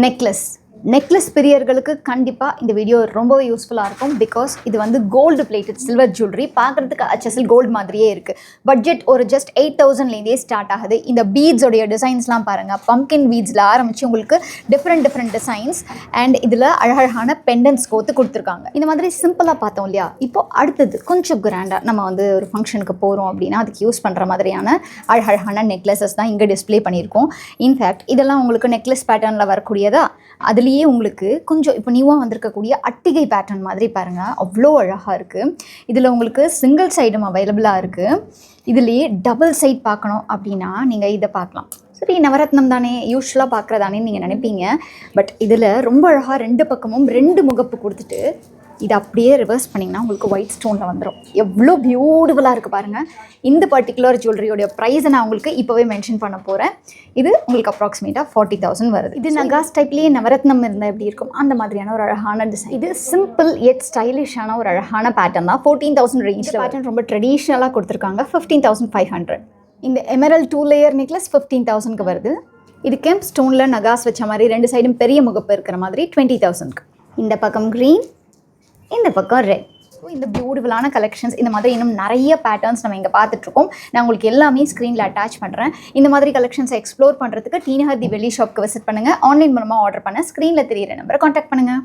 Necklace பிரியர்களுக்கு கண்டிப்பாக இந்த video ரொம்பவே யூஸ்ஃபுல்லாக இருக்கும். பிகாஸ் இது வந்து கோல்டு பிளேட்டட் சில்வர் ஜுவல்லரி, பார்க்குறதுக்கு HSL கோல்டு மாதிரியே இருக்குது. பட்ஜெட் ஒரு ஜஸ்ட் 8,000லேருந்தே ஸ்டார்ட் ஆகுது. இந்த பீட்ஸோடைய டிசைன்ஸ்லாம் பாருங்கள், பம்கின் பீட்ஸில் ஆரம்பித்து உங்களுக்கு டிஃப்ரெண்ட் டிசைன்ஸ் அண்ட் இதில் அழகழகான பெண்டன்ஸ் கோத்து கொடுத்துருக்காங்க. இந்த மாதிரி சிம்பிளாக பார்த்தோம் இல்லையா? இப்போது அடுத்தது கொஞ்சம் கிராண்டாக நம்ம வந்து ஒரு ஃபங்க்ஷனுக்கு போகிறோம் அப்படின்னா அதுக்கு யூஸ் பண்ணுற மாதிரியான அழகழகான நெக்லஸஸ் தான் இங்கே டிஸ்பிளே பண்ணியிருக்கோம். இன்ஃபேக்ட் இதெல்லாம் உங்களுக்கு நெக்லஸ் பேட்டர்னில் வரக்கூடியதா, அதுலேயே உங்களுக்கு கொஞ்சம் இப்போ நியூவாக வந்திருக்கக்கூடிய அட்டிகை பேட்டர்ன் மாதிரி பாருங்கள், அவ்வளோ அழகாக இருக்குது. இதில் உங்களுக்கு சிங்கிள் சைடும் அவைலபிளாக இருக்குது. இதுலேயே டபுள் சைட் பார்க்கணும் அப்படின்னா நீங்கள் இதை பார்க்கலாம். சரி, நவரத்னம் தானே, யூஸ்வலாக பார்க்குறதானே நீங்கள் நினைப்பீங்க. பட் இதில் ரொம்ப அழகாக ரெண்டு பக்கமும் ரெண்டு முகப்பு கொடுத்துட்டு இதை அப்படியே ரிவர்ஸ் பண்ணிங்கன்னா உங்களுக்கு ஒயிட் ஸ்டோனில் வந்துடும். எவ்வளோ பியூட்டிஃபுல்லாக இருக்குது பாருங்கள். இந்த பர்டிகுலர் ஜுவல்லரியோடைய ப்ரைஸை நான் உங்களுக்கு இப்போவே மென்ஷன் பண்ண போகிறேன். இது உங்களுக்கு அப்ராக்சிமேட்டாக 40,000 வருது. இது நகாஸ் டைப்லேயே நவரத்னம் இருந்தால் எப்படி இருக்கும் அந்த மாதிரியான ஒரு அழகான டிசைன். இது சிம்பிள் எட் ஸ்டைலிஷான ஒரு அழகான பேட்டர்ன் தான். 14,000 ரேஞ்சில் பேட்டர்ன் ரொம்ப ட்ரெடிஷ்னலாக கொடுத்துருக்காங்க. 15,500. இந்த எமரல் 2 லேயர் நெக்லஸ் 15,000க்கு வருது. இது கெம்ப் ஸ்டோனில் நகாஸ் வச்ச மாதிரி ரெண்டு சைடும் பெரிய முகப்பு இருக்கிற மாதிரி 20,000க்கு. இந்த பக்கம் க்ரீன், இந்த பக்கம் ரெட். இந்த பியூட்டிஃபுல்லான கலெக்ஷன்ஸ், இந்த மாதிரி இன்னும் நிறைய பேட்டர்ன்ஸ் நம்ம இங்கே பார்த்துட்ருக்கோம். நான் உங்களுக்கு எல்லாமே ஸ்க்ரீனில் அட்டாச் பண்ணுறேன். இந்த மாதிரி கலெக்ஷன்ஸை எக்ஸ்ப்ளோர் பண்ணுறதுக்கு டி நகர் தி வெள்ளி ஷாப்க்கு விசிட் பண்ணுங்கள். ஆன்லைன் மூலமாக ஆர்டர் பண்ண ஸ்க்ரீனில் தெரியிற நம்பரை காண்டாக்ட் பண்ணுங்கள்.